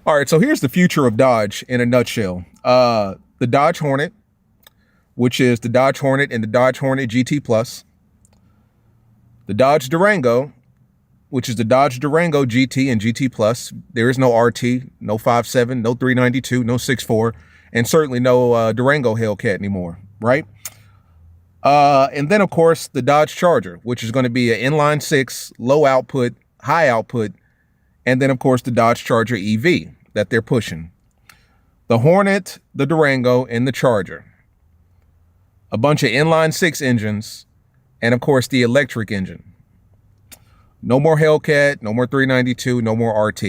All right, so here's the future of Dodge in a nutshell. The Dodge Hornet, which is the Dodge Hornet and the Dodge Hornet GT Plus. The Dodge Durango, which is the Dodge Durango GT and GT Plus. There is no RT, no 5.7, no 392, no 6.4, and certainly no Durango Hellcat anymore, right? And then, of course, the Dodge Charger, which is going to be an inline six, low output, high output, and then, of course, the Dodge Charger EV that they're pushing. The Hornet, the Durango, and the Charger. A bunch of inline six engines, and, of course, the electric engine. No more Hellcat, no more 392, no more RT.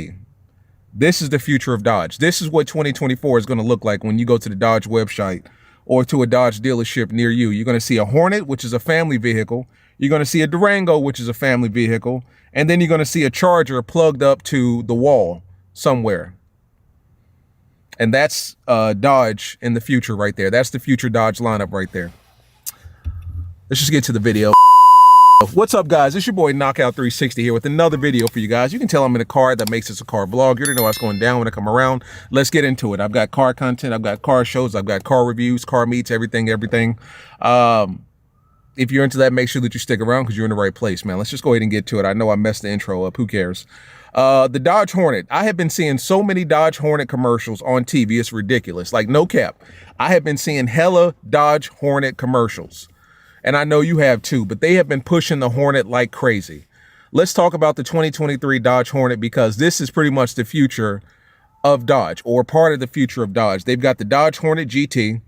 This is the future of Dodge. This is what 2024 is going to look like when you go to the Dodge website or to a Dodge dealership near you. You're going to see a Hornet, which is a family vehicle. You're going to see a Durango, which is a family vehicle. And then you're going to see a Charger plugged up to the wall somewhere. And that's Dodge in the future right there. That's the future Dodge lineup right there. Let's just get to the video. What's up, guys? It's your boy Knockout 360 here with another video for you guys. You can tell I'm in a car. That makes this a car vlog. You already know what's going down when I come around. Let's get into it. I've got car content. I've got car shows. I've got car reviews, car meets, everything. If you're into that, make sure that you stick around because you're in the right place, man. Let's just go ahead and get to it. I know I messed the intro up. Who cares? The Dodge Hornet. I have been seeing so many Dodge Hornet commercials on TV. It's ridiculous. Like, no cap. I have been seeing hella Dodge Hornet commercials. And I know you have too, but they have been pushing the Hornet like crazy. Let's talk about the 2023 Dodge Hornet because this is pretty much the future of Dodge, or part of the future of Dodge. They've got the Dodge Hornet GT,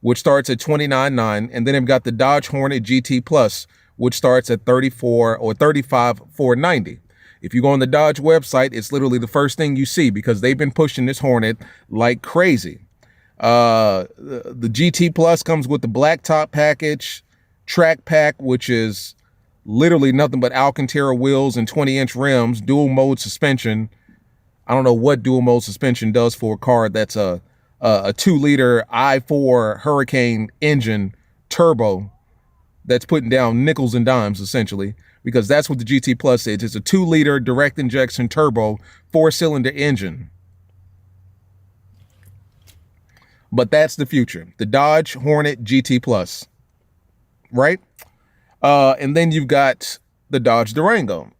which starts at $29,900, and then they've got the Dodge Hornet GT Plus, which starts at $34,000 or $35,490. If you go on the Dodge website, it's literally the first thing you see because they've been pushing this Hornet like crazy. The GT Plus comes with the black top package, track pack, which is literally nothing but Alcantara wheels and 20-inch rims, dual mode suspension. I don't know what dual mode suspension does for a car that's a 2-liter i4 Hurricane engine turbo that's putting down nickels and dimes, essentially, because that's what the GT Plus is. It's a 2-liter direct injection turbo 4-cylinder engine. But that's the future, the Dodge Hornet GT Plus. Right? And then you've got the Dodge Durango.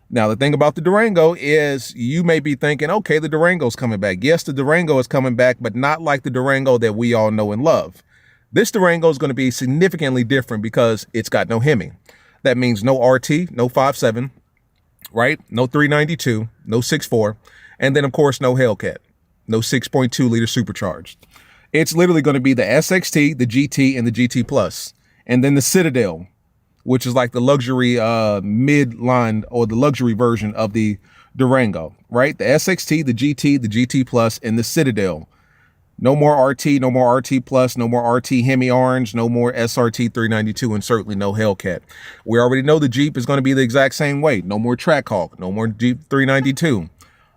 Now, the thing about the Durango is you may be thinking, okay, the Durango's coming back. Yes, the Durango is coming back, but not like the Durango that we all know and love. This Durango is going to be significantly different because it's got no Hemi. That means no RT, no 5.7, right? No 392, no 6.4, and then, of course, no Hellcat, no 6.2 liter supercharged. It's literally going to be the SXT, the GT, and the GT Plus. And then the Citadel, which is like the luxury mid-line or the luxury version of the Durango, right? The SXT, the GT Plus, and the Citadel. No more RT, no more RT Plus, no more RT Hemi Orange, no more SRT 392, and certainly no Hellcat. We already know the Jeep is going to be the exact same way. No more Trackhawk, no more Jeep 392.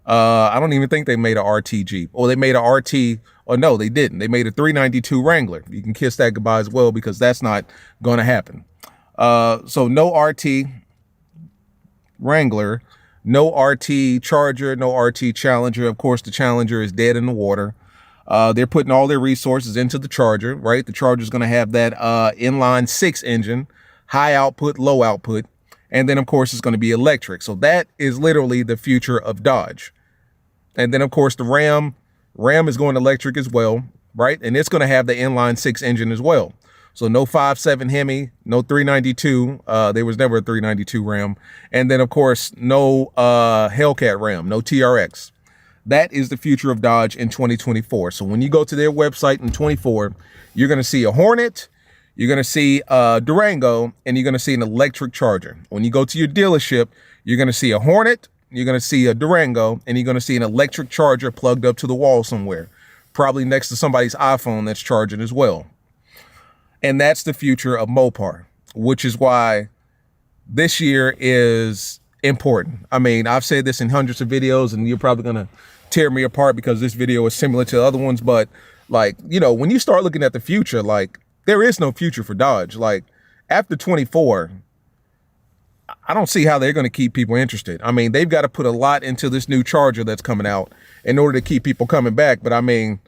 I don't even think they made a RT Jeep. Or they made a RT, or no, they didn't. They made a 392 Wrangler. You can kiss that goodbye as well because that's not going to happen. So no RT Wrangler, no RT Charger, no RT Challenger. Of course, the Challenger is dead in the water. They're putting all their resources into the Charger, right? The Charger is going to have that inline 6 engine, high output, low output. And then, of course, it's going to be electric. So that is literally the future of Dodge. And then, of course, the Ram is going electric as well, right? And it's going to have the inline 6 engine as well. So no 5.7 Hemi, no 392. There was never a 392 Ram. And then, of course, no Hellcat Ram, no TRX. That is the future of Dodge in 2024. So when you go to their website in 24, you're going to see a Hornet, you're going to see a Durango, and you're going to see an electric Charger. When you go to your dealership, you're going to see a Hornet, you're going to see a Durango, and you're going to see an electric Charger plugged up to the wall somewhere, probably next to somebody's iPhone that's charging as well. And that's the future of Mopar, which is why this year is important. I mean, I've said this in hundreds of videos, and you're probably going to tear me apart because this video is similar to other ones. But, like, you know, when you start looking at the future, like, there is no future for Dodge. Like, after 24, I don't see how they're going to keep people interested. I mean, they've got to put a lot into this new Charger that's coming out in order to keep people coming back. But I mean,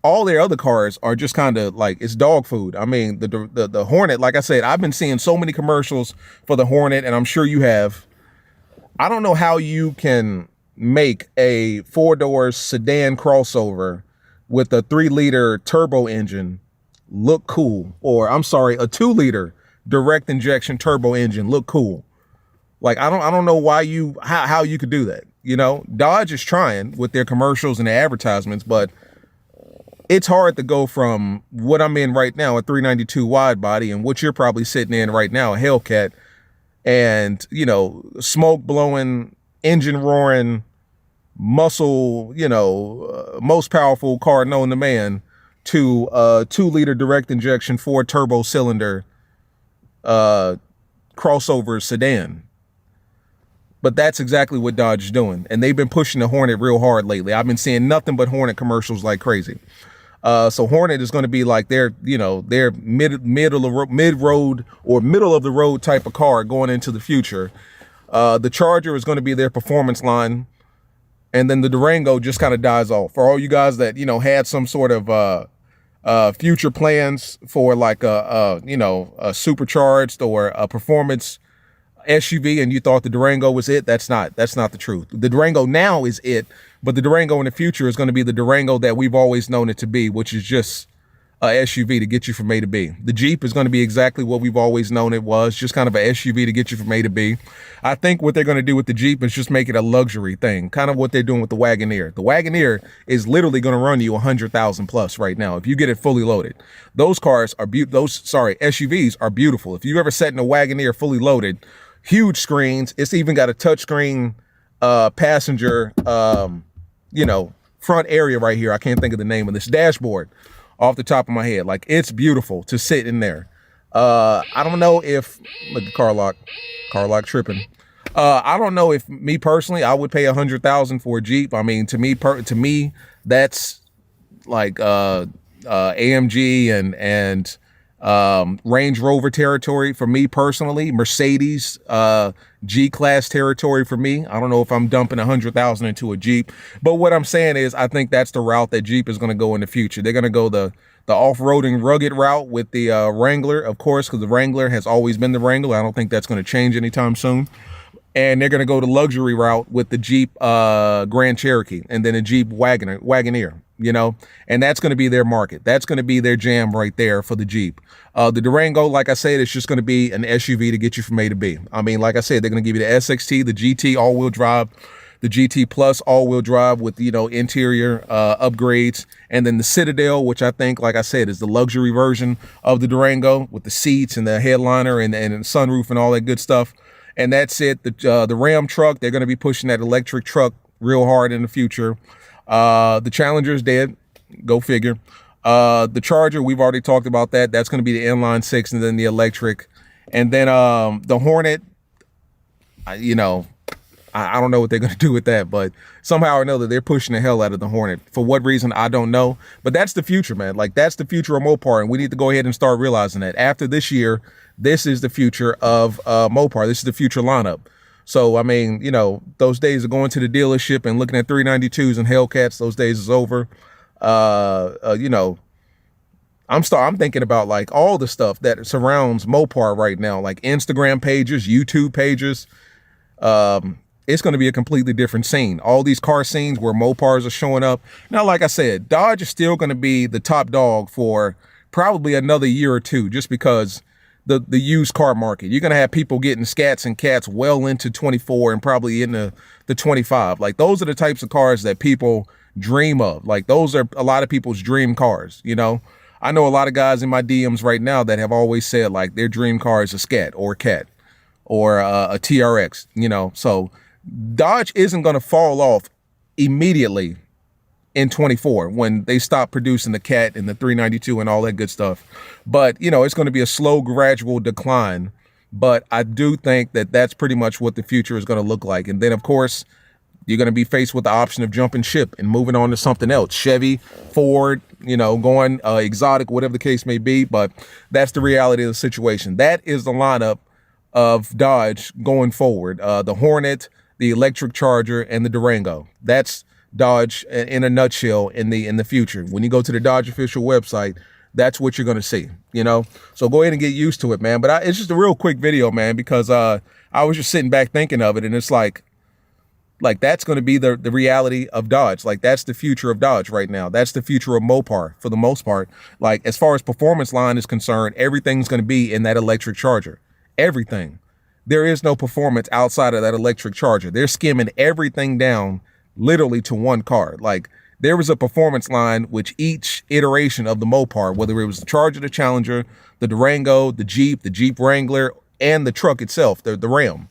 all their other cars are just kind of like, it's dog food. I mean, the Hornet, like I said, I've been seeing so many commercials for the Hornet, and I'm sure you have. I don't know how you can make a 4-door sedan crossover with a 3-liter turbo engine look cool, or I'm sorry, a 2-liter direct injection turbo engine look cool. Like, I don't know why how you could do that. You know, Dodge is trying with their commercials and their advertisements, but it's hard to go from what I'm in right now, a 392 wide body, and what you're probably sitting in right now, a Hellcat, and, you know, smoke blowing, engine roaring, muscle, you know, most powerful car known to man, to a 2-liter direct injection 4 turbo cylinder crossover sedan. But that's exactly what Dodge is doing, and they've been pushing the Hornet real hard lately. I've been seeing nothing but Hornet commercials like crazy. So Hornet is going to be like their, you know, their mid-road or middle of the road type of car going into the future. The Charger is going to be their performance line, and then the Durango just kind of dies off. For all you guys that, you know, had some sort of future plans for like you know, a supercharged or a performance SUV, and you thought the Durango was it, that's not the truth. The Durango now is it, but the Durango in the future is going to be the Durango that we've always known it to be, which is just a SUV to get you from A to B. The Jeep is going to be exactly what we've always known it was, just kind of an SUV to get you from A to B. I think what they're going to do with the Jeep is just make it a luxury thing, kind of what they're doing with the Wagoneer. The Wagoneer is literally going to run you 100,000 plus right now if you get it fully loaded. Those cars are SUVs are beautiful. If you've ever sat in a Wagoneer fully loaded, huge screens. It's even got a touchscreen passenger, you know, front area right here. I can't think of the name of this dashboard off the top of my head. Like, it's beautiful to sit in there. I don't know if, look at car lock tripping. I don't know if me personally, I would pay 100,000 for a Jeep. I mean, to me, that's like AMG and Range Rover territory for me personally. Mercedes G-Class territory for me. I don't know if I'm dumping 100,000 into a Jeep, but what I'm saying is I think that's the route that Jeep is going to go in the future. They're going to go the off-roading rugged route with the Wrangler, of course, because the Wrangler has always been the Wrangler. I don't think that's going to change anytime soon. And they're going to go the luxury route with the Jeep Grand Cherokee, and then a Jeep Wagoneer, you know, and that's going to be their market. That's going to be their jam right there for the Jeep. The Durango, like I said, it's just going to be an SUV to get you from A to B. I mean, like I said, they're going to give you the SXT, the GT all-wheel drive, the GT Plus all-wheel drive with, you know, interior upgrades, and then the Citadel, which I think, like I said, is the luxury version of the Durango with the seats and the headliner and the sunroof and all that good stuff. And that's it. The Ram truck, they're going to be pushing that electric truck real hard in the future. The Challenger is dead. Go figure. The Charger, we've already talked about that. That's going to be the inline 6 and then the electric. And then the Hornet, you know, I don't know what they're going to do with that, but somehow or another, they're pushing the hell out of the Hornet. For what reason, I don't know. But that's the future, man. Like, that's the future of Mopar, and we need to go ahead and start realizing that. After this year, this is the future of Mopar. This is the future lineup. So, I mean, you know, those days of going to the dealership and looking at 392's and Hellcats, those days is over. You know, I'm thinking about, like, all the stuff that surrounds Mopar right now, like Instagram pages, YouTube pages. It's going to be a completely different scene. All these car scenes where Mopars are showing up. Now, like I said, Dodge is still going to be the top dog for probably another year or two, just because the used car market. You're going to have people getting Scats and Cats well into 24 and probably into the 25. Like, those are the types of cars that people dream of. Like, those are a lot of people's dream cars, you know? I know a lot of guys in my DMs right now that have always said, like, their dream car is a Scat or a Cat or a TRX, you know? So Dodge isn't going to fall off immediately in 24 when they stop producing the Cat and the 392 and all that good stuff. But, you know, it's going to be a slow, gradual decline. But I do think that that's pretty much what the future is going to look like. And then, of course, you're going to be faced with the option of jumping ship and moving on to something else. Chevy, Ford, you know, going exotic, whatever the case may be. But that's the reality of the situation. That is the lineup of Dodge going forward. The Hornet, the electric Charger, and the Durango. That's Dodge in a nutshell in the future. When you go to the Dodge official website, that's what you're going to see, you know? So go ahead and get used to it, man. But it's just a real quick video, man, because I was just sitting back thinking of it, and it's like that's going to be the reality of Dodge. Like, that's the future of Dodge right now. That's the future of Mopar for the most part. Like, as far as performance line is concerned, everything's going to be in that electric Charger. Everything. There is no performance outside of that electric Charger. They're skimming everything down literally to one car. Like, there was a performance line which each iteration of the Mopar, whether it was the Charger, the Challenger, the Durango, the Jeep Wrangler, and the truck itself, the Ram.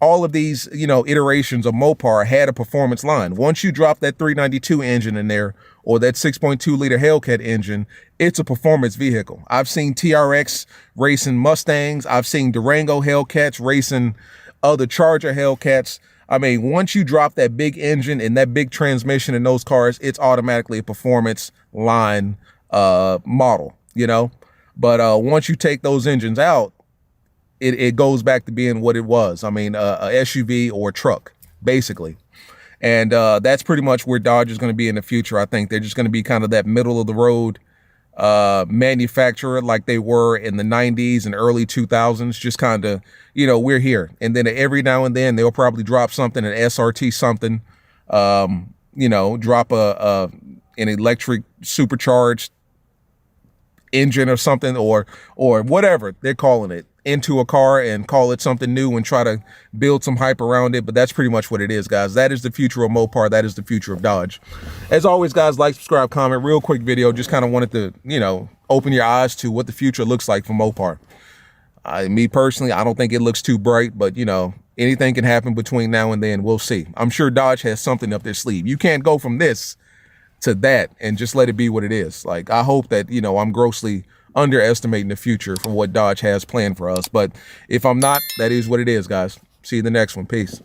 All of these, you know, iterations of Mopar had a performance line. Once you drop that 392 engine in there, or that 6.2 liter Hellcat engine, it's a performance vehicle. I've seen TRX racing Mustangs. I've seen Durango Hellcats racing other Charger Hellcats. I mean, once you drop that big engine and that big transmission in those cars, it's automatically a performance line model, you know? But once you take those engines out, it goes back to being what it was. I mean, a SUV or a truck, basically. And that's pretty much where Dodge is going to be in the future. I think they're just going to be kind of that middle of the road manufacturer like they were in the 90s and early 2000s. Just kind of, you know, we're here. And then every now and then they'll probably drop something, an SRT something, you know, drop an electric supercharged engine or something, or whatever they're calling it, into a car and call it something new and try to build some hype around it. But that's pretty much what it is, guys. That is the future of Mopar. That is the future of Dodge. As always, guys, like, subscribe, comment. Real quick video. Just kind of wanted to, you know, open your eyes to what the future looks like for Mopar. Me personally, I don't think it looks too bright, but, you know, anything can happen between now and then. We'll see. I'm sure Dodge has something up their sleeve. You can't go from this to that and just let it be what it is. Like, I hope that, you know, I'm grossly underestimating the future for what Dodge has planned for us. But if I'm not, that is what it is, guys. See you in the next one. Peace.